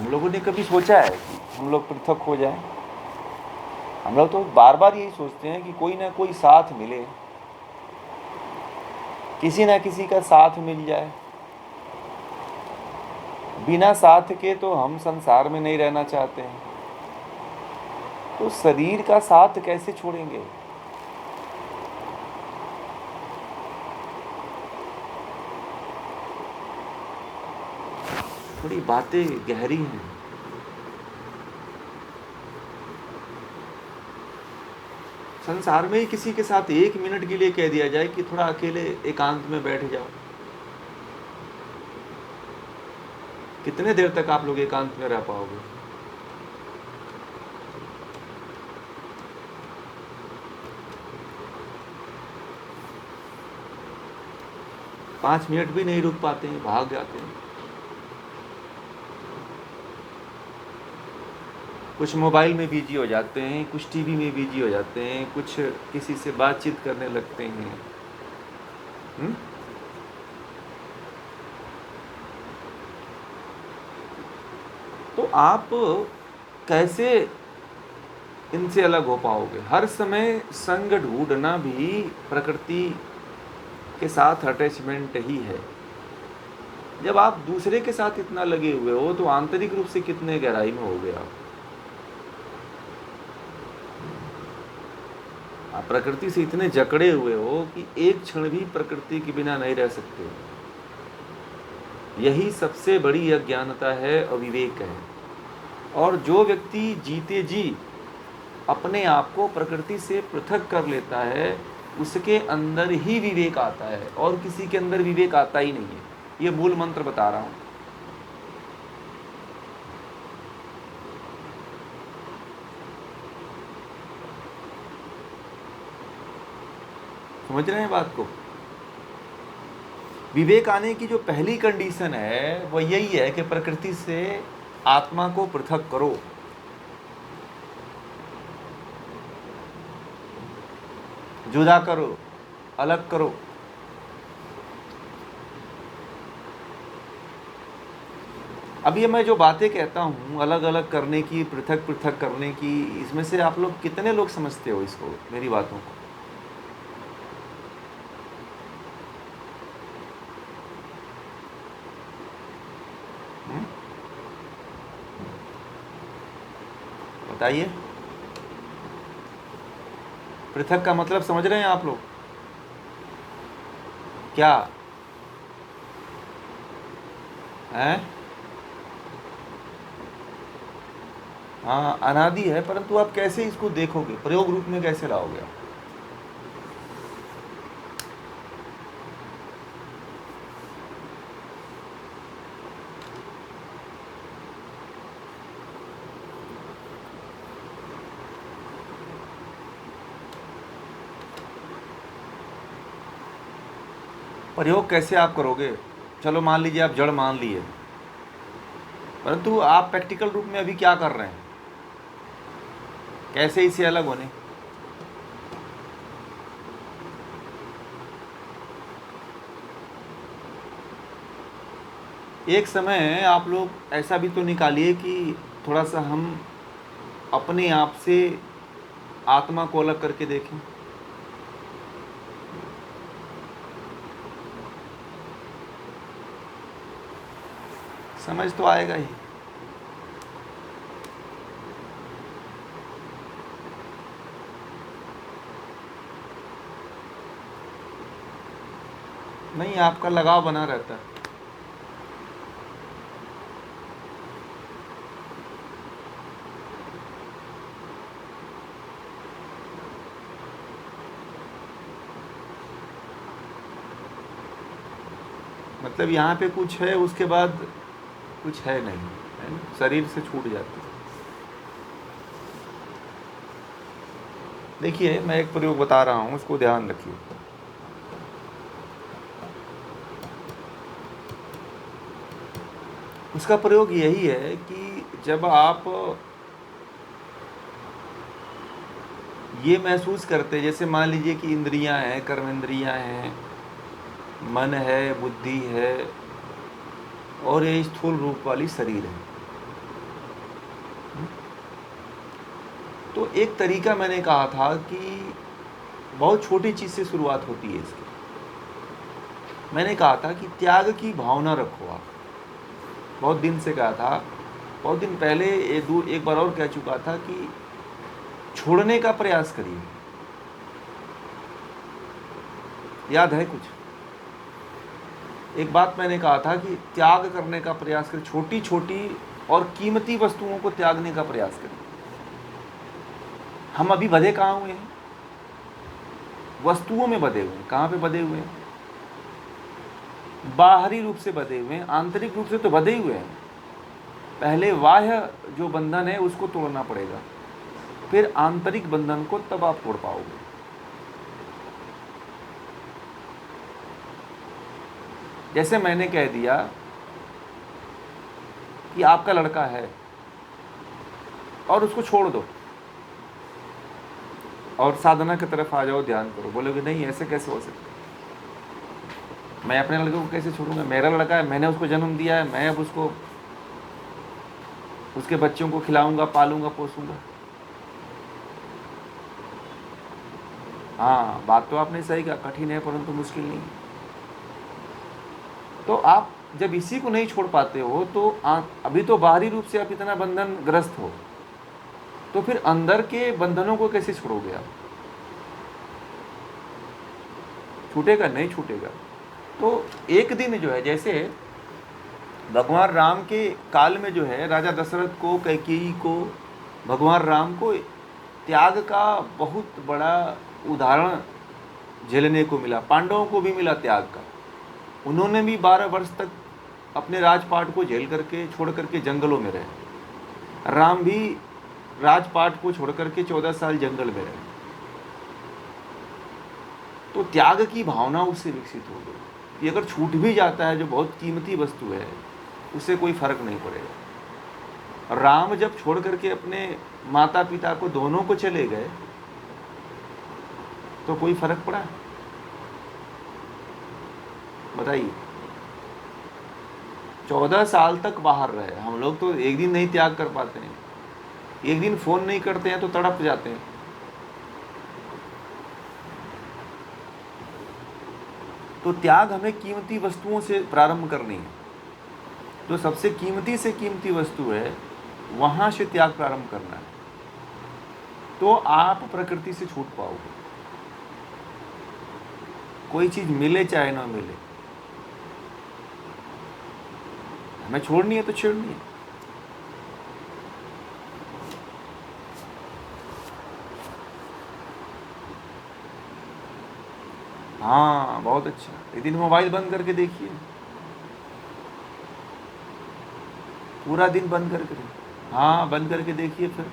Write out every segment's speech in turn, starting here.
हम लोगों ने कभी सोचा है कि हम लोग पृथक हो जाएं? हम लोग तो बार बार यही सोचते हैं कि कोई ना कोई साथ मिले, किसी ना किसी का साथ मिल जाए। बिना साथ के तो हम संसार में नहीं रहना चाहते हैं, तो शरीर का साथ कैसे छोड़ेंगे? थोड़ी बातें गहरी हैं। संसार में ही किसी के साथ 1 मिनट के लिए कह दिया जाए कि थोड़ा अकेले एकांत में बैठ जाओ, कितने देर तक आप लोग एकांत में रह पाओगे? पाँच मिनट भी नहीं रुक पाते हैं, भाग जाते हैं। कुछ मोबाइल में बिजी हो जाते हैं, कुछ टीवी में बिजी हो जाते हैं, कुछ किसी से बातचीत करने लगते हैं। तो आप कैसे इनसे अलग हो पाओगे? हर समय संग ढूंढना भी प्रकृति के साथ अटैचमेंट ही है। जब आप दूसरे के साथ इतना लगे हुए हो तो आंतरिक रूप से कितने गहराई में हो गए आप प्रकृति से इतने जकड़े हुए हो कि एक क्षण भी प्रकृति के बिना नहीं रह सकते। यही सबसे बड़ी अज्ञानता है, अविवेक है। और जो व्यक्ति जीते जी अपने आप को प्रकृति से पृथक कर लेता है, उसके अंदर ही विवेक आता है, और किसी के अंदर विवेक आता ही नहीं है। ये मूल मंत्र बता रहा हूं। समझ रहे हैं बात को? विवेक आने की जो पहली कंडीशन है वो यही है कि प्रकृति से आत्मा को पृथक करो। जुदा करो, अलग करो। अब ये मैं जो बातें कहता हूँ अलग अलग करने की, पृथक पृथक करने की, इसमें से आप लोग कितने लोग समझते हो इसको, मेरी बातों को? बताइए। पृथक का मतलब समझ रहे हैं आप लोग? क्या है? हाँ, अनादि है, परंतु आप कैसे इसको देखोगे, प्रयोग रूप में कैसे लाओगे आप? प्रयोग कैसे आप करोगे? चलो मान लीजिए आप जड़ मान लिए, परंतु आप प्रैक्टिकल रूप में अभी क्या कर रहे हैं? कैसे इसे अलग होने? एक समय आप लोग ऐसा भी तो निकालिए कि थोड़ा सा हम अपने आप से आत्मा को अलग करके देखें। समझ तो आएगा ही। नहीं, आपका लगाव बना रहता है। मतलब यहाँ पे कुछ है, उसके बाद कुछ है नहीं, है ना? शरीर से छूट जाती है। देखिए, मैं एक प्रयोग बता रहा हूँ, उसको ध्यान रखिए। उसका प्रयोग यही है कि जब आप ये महसूस करते, जैसे मान लीजिए कि इंद्रियां हैं, कर्मेंद्रियां हैं, मन है, बुद्धि है, और ये स्थूल रूप वाली शरीर है। तो एक तरीका मैंने कहा था कि बहुत छोटी चीज़ से शुरुआत होती है इसकी। मैंने कहा था कि त्याग की भावना रखो आप। बहुत दिन से कहा था, बहुत दिन पहले एक बार और कह चुका था कि छोड़ने का प्रयास करिए। याद है कुछ? एक बात मैंने कहा था कि त्याग करने का प्रयास करें, छोटी छोटी और कीमती वस्तुओं को त्यागने का प्रयास करें। हम अभी बधे कहाँ हुए हैं? वस्तुओं में बधे हुए हैं। कहाँ पे बधे हुए हैं? बाहरी रूप से बधे हुए हैं, आंतरिक रूप से तो बधे हुए हैं। पहले बाह्य जो बंधन है उसको तोड़ना पड़ेगा, फिर आंतरिक बंधन को तब आप तोड़ पाओगे। जैसे मैंने कह दिया कि आपका लड़का है और उसको छोड़ दो और साधना की तरफ आ जाओ, ध्यान करो। बोलोगे नहीं, ऐसे कैसे हो सकता है? मैं अपने लड़के को कैसे छोड़ूंगा? मेरा लड़का है, मैंने उसको जन्म दिया है, मैं अब उसको, उसके बच्चों को खिलाऊंगा, पालूंगा, पोसूंगा। हाँ, बात तो आपने सही कहा, कठिन है परंतु मुश्किल नहीं। तो आप जब इसी को नहीं छोड़ पाते हो तो अभी तो बाहरी रूप से आप इतना बंधन ग्रस्त हो, तो फिर अंदर के बंधनों को कैसे छोड़ोगे आप? छूटेगा? नहीं छूटेगा। तो एक दिन जो है, जैसे भगवान राम के काल में जो है, राजा दशरथ को, कैकेयी को, भगवान राम को त्याग का बहुत बड़ा उदाहरण झेलने को मिला। पांडवों को भी मिला त्याग का। उन्होंने भी 12 वर्ष तक अपने राजपाट को झेल करके, छोड़ करके जंगलों में रहे। राम भी राजपाट को छोड़ करके 14 साल जंगल में रहे। तो त्याग की भावना उससे विकसित हो गई कि अगर छूट भी जाता है जो बहुत कीमती वस्तु है, उससे कोई फर्क नहीं पड़ेगा। राम जब छोड़ करके अपने माता पिता को, दोनों को चले गए, तो कोई फर्क पड़ा? बताइए। 14 साल तक बाहर रहे। हम लोग तो एक दिन नहीं त्याग कर पाते हैं, एक दिन फोन नहीं करते हैं तो तड़प जाते हैं। तो त्याग हमें कीमती वस्तुओं से प्रारंभ करनी है। जो सबसे कीमती से कीमती वस्तु है, वहां से त्याग प्रारंभ करना है, तो आप प्रकृति से छूट पाओगे। कोई चीज मिले चाहे ना मिले, हमें छोड़नी है तो छोड़नी है। हाँ, बहुत अच्छा। एक दिन मोबाइल बंद करके देखिए, पूरा दिन बंद करके। हाँ, बंद करके देखिए। फिर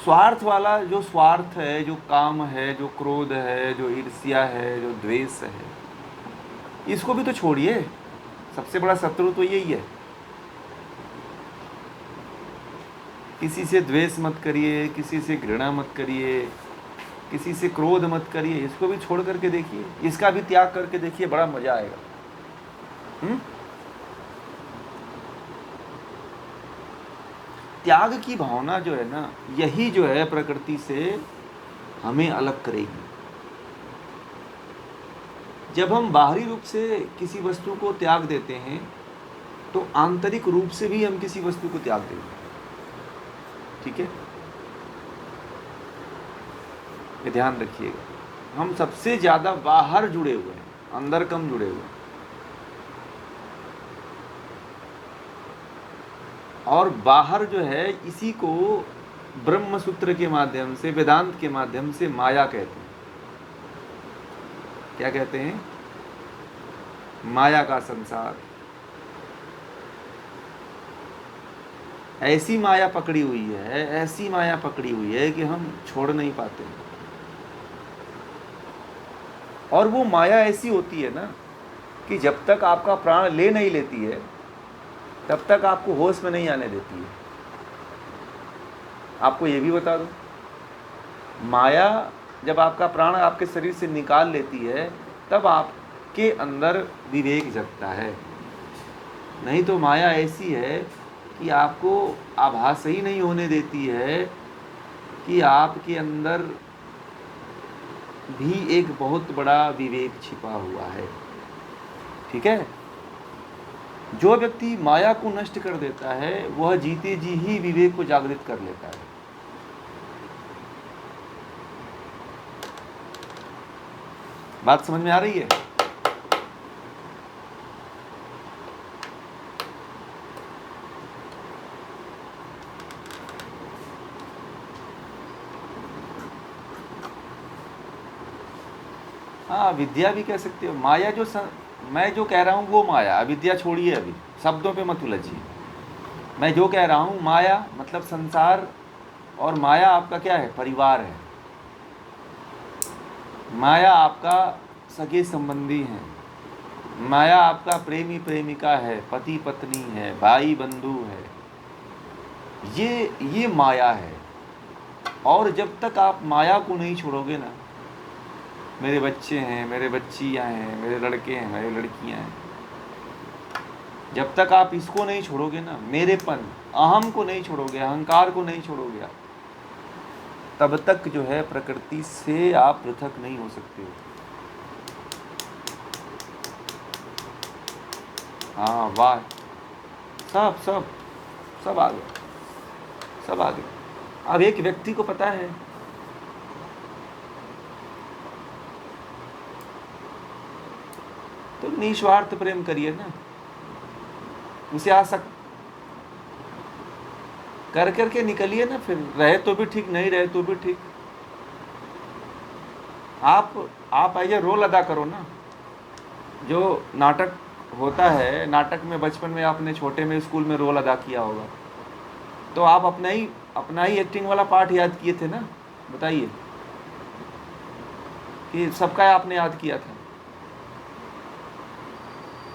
स्वार्थ वाला जो स्वार्थ है, जो काम है, जो क्रोध है, जो ईर्ष्या है, जो द्वेष है, इसको भी तो छोड़िए। सबसे बड़ा शत्रु तो यही है। किसी से द्वेष मत करिए, किसी से घृणा मत करिए, किसी से क्रोध मत करिए। इसको भी छोड़ करके देखिए, इसका भी त्याग करके देखिए, बड़ा मजा आएगा। त्याग की भावना जो है ना, यही जो है प्रकृति से हमें अलग करेगी। जब हम बाहरी रूप से किसी वस्तु को त्याग देते हैं, तो आंतरिक रूप से भी हम किसी वस्तु को त्याग देंगे। ठीक है, ये ध्यान रखिएगा। हम सबसे ज्यादा बाहर जुड़े हुए हैं, अंदर कम जुड़े हुए हैं। और बाहर जो है, इसी को ब्रह्म सूत्र के माध्यम से, वेदांत के माध्यम से माया कहते हैं। क्या कहते हैं? माया का संसार। ऐसी माया पकड़ी हुई है, ऐसी माया पकड़ी हुई है कि हम छोड़ नहीं पाते। और वो माया ऐसी होती है ना कि जब तक आपका प्राण ले नहीं लेती है, तब तक आपको होश में नहीं आने देती है। आपको ये भी बता दूं, माया जब आपका प्राण आपके शरीर से निकाल लेती है, तब आपके अंदर विवेक जगता है। नहीं तो माया ऐसी है कि आपको आभास ही नहीं होने देती है कि आपके अंदर भी एक बहुत बड़ा विवेक छिपा हुआ है। ठीक है, जो व्यक्ति माया को नष्ट कर देता है वह जीते जी ही विवेक को जागृत कर लेता है। बात समझ में आ रही है? हाँ, विद्या भी कह सकते हो। माया मैं जो कह रहा हूँ वो माया, अविद्या छोड़िए, अभी शब्दों पे मत उलझिए। मैं जो कह रहा हूँ माया मतलब संसार, और माया आपका क्या है? परिवार है। माया आपका सगे संबंधी है, माया आपका प्रेमी प्रेमिका है, पति पत्नी है, भाई बंधु है। ये माया है। और जब तक आप माया को नहीं छोड़ोगे ना, मेरे बच्चे हैं, मेरे बच्चियां हैं, मेरे लड़के हैं, मेरी लड़कियां हैं, जब तक आप इसको नहीं छोड़ोगे ना, मेरेपन, अहम को नहीं छोड़ोगे, अहंकार को नहीं छोड़ोगे, तब तक जो है प्रकृति से आप पृथक नहीं हो सकते हो। हाँ वाह, सब सब सब आ गए, सब आ गए। अब एक व्यक्ति को पता है तो निस्वार्थ प्रेम करिए ना, उसे आसक्त कर करके निकलिए ना, फिर रहे तो भी ठीक, नहीं रहे तो भी ठीक। आप एज ए रोल अदा करो ना। जो नाटक होता है, नाटक में बचपन में आपने छोटे में स्कूल में रोल अदा किया होगा, तो आप अपना ही एक्टिंग वाला पार्ट याद किए थे ना। बताइए कि सबका आपने याद किया था,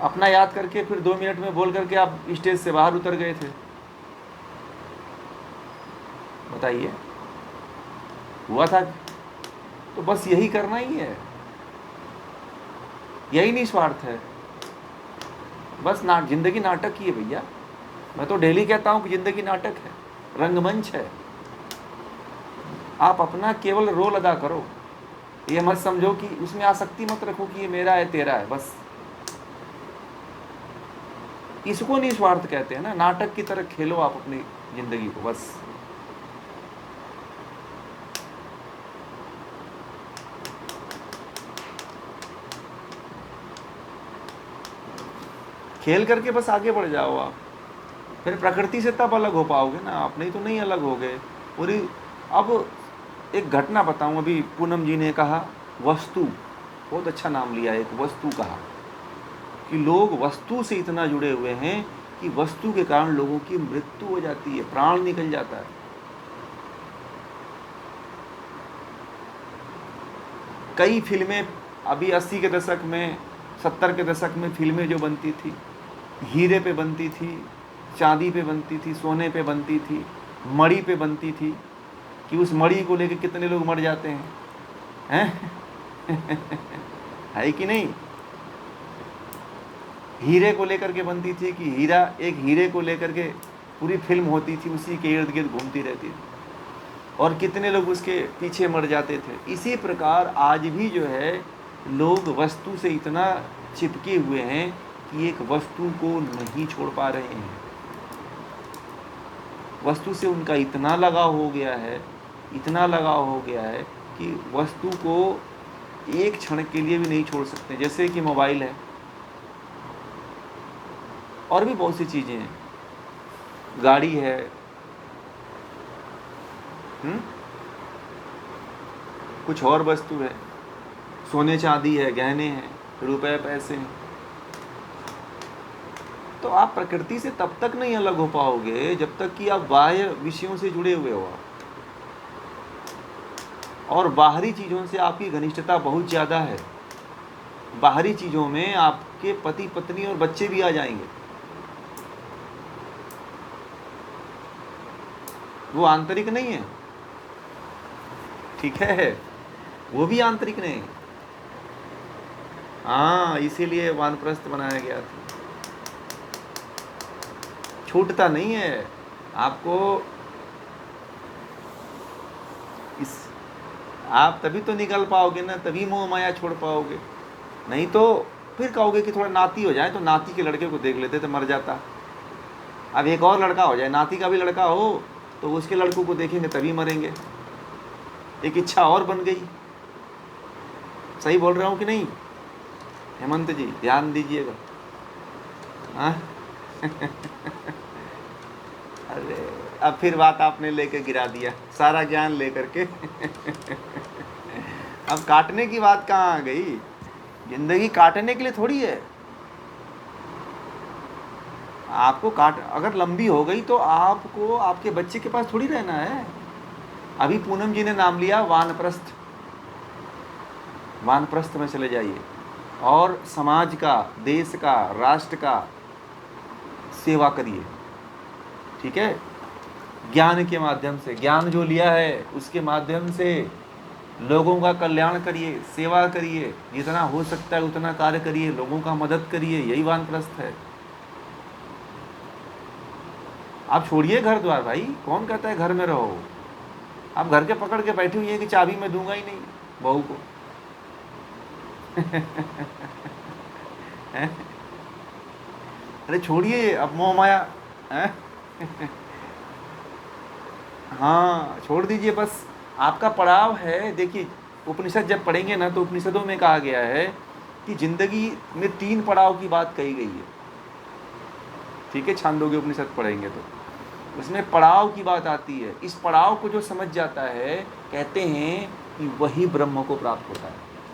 अपना याद करके फिर 2 मिनट में बोल करके आप स्टेज से बाहर उतर गए थे। बताइए, हुआ था? तो बस यही करना ही है, यही निस्वार्थ है। बस जिंदगी नाटक ही है भैया। मैं तो डेली कहता हूँ कि जिंदगी नाटक है, रंगमंच है। आप अपना केवल रोल अदा करो, ये मत समझो कि उसमें आसक्ति मत रखो कि ये मेरा है तेरा है। बस इसको निस्वार्थ कहते हैं ना। नाटक की तरह खेलो आप अपनी जिंदगी को, बस। खेल करके बस आगे बढ़ जाओ आप, फिर प्रकृति से तब अलग हो पाओगे ना आप, नहीं तो नहीं अलग हो गए पूरी। अब एक घटना बताऊं, अभी पूनम जी ने कहा वस्तु, बहुत अच्छा नाम लिया, एक वस्तु कहा कि लोग वस्तु से इतना जुड़े हुए हैं कि वस्तु के कारण लोगों की मृत्यु हो जाती है, प्राण निकल जाता है। कई फिल्में अभी 80 के दशक में, 70 के दशक में फिल्में जो बनती थी, हीरे पे बनती थी, चांदी पे बनती थी, सोने पे बनती थी, मणि पे बनती थी, कि उस मणि को लेकर कितने लोग मर जाते हैं है कि नहीं? हीरे को लेकर के बनती थी कि एक हीरे को लेकर के पूरी फिल्म होती थी, उसी के इर्द गिर्द घूमती रहती थी, और कितने लोग उसके पीछे मर जाते थे। इसी प्रकार आज भी जो है लोग वस्तु से इतना चिपके हुए हैं कि एक वस्तु को नहीं छोड़ पा रहे हैं। वस्तु से उनका इतना लगाव हो गया है, इतना लगाव हो गया है कि वस्तु को एक क्षण के लिए भी नहीं छोड़ सकते। जैसे कि मोबाइल है, और भी बहुत सी चीज़ें हैं, गाड़ी है, कुछ और वस्तु है, सोने चांदी है, गहने हैं, रुपए पैसे हैं। तो आप प्रकृति से तब तक नहीं अलग हो पाओगे जब तक कि आप बाह्य विषयों से जुड़े हुए हो, और बाहरी चीज़ों से आपकी घनिष्ठता बहुत ज़्यादा है। बाहरी चीज़ों में आपके पति पत्नी और बच्चे भी आ जाएंगे, वो आंतरिक नहीं है, ठीक है, वो भी आंतरिक नहीं। हाँ, इसीलिए वानप्रस्थ बनाया गया था। छूटता नहीं है। आपको इस आप तभी तो निकल पाओगे ना, तभी मोह माया छोड़ पाओगे। नहीं तो फिर कहोगे कि थोड़ा नाती हो जाए तो नाती के लड़के को देख लेते तो मर जाता। अब एक और लड़का हो जाए, नाती का भी लड़का हो, तो उसके लड़कों को देखेंगे तभी मरेंगे। एक इच्छा और बन गई। सही बोल रहा हूँ कि नहीं हेमंत जी? ध्यान दीजिएगा। हाँ अरे अब फिर बात आपने लेके गिरा दिया, सारा ज्ञान लेकर के अब काटने की बात कहाँ आ गई? जिंदगी काटने के लिए थोड़ी है। आपको अगर लंबी हो गई तो आपको आपके बच्चे के पास थोड़ी रहना है। अभी पूनम जी ने नाम लिया वानप्रस्थ। वानप्रस्थ में चले जाइए और समाज का, देश का, राष्ट्र का सेवा करिए। ठीक है? ज्ञान के माध्यम से, ज्ञान जो लिया है उसके माध्यम से लोगों का कल्याण करिए, सेवा करिए, जितना हो सकता है उतना कार्य करिए, लोगों का मदद करिए। यही वानप्रस्थ है। आप छोड़िए घर द्वार भाई, कौन कहता है घर में रहो? आप घर के पकड़ के बैठी हुई है कि चाबी मैं दूंगा ही नहीं बहू को अरे छोड़िए अब मोह माया। हाँ छोड़ दीजिए बस। आपका पड़ाव है। देखिए उपनिषद जब पढ़ेंगे ना तो उपनिषदों में कहा गया है कि जिंदगी में 3 पड़ाव की बात कही गई है। ठीक है? छांदोग्य उपनिषद पढ़ेंगे तो उसमें पड़ाव की बात आती है। इस पड़ाव को जो समझ जाता है, कहते हैं कि वही ब्रह्म को प्राप्त होता है।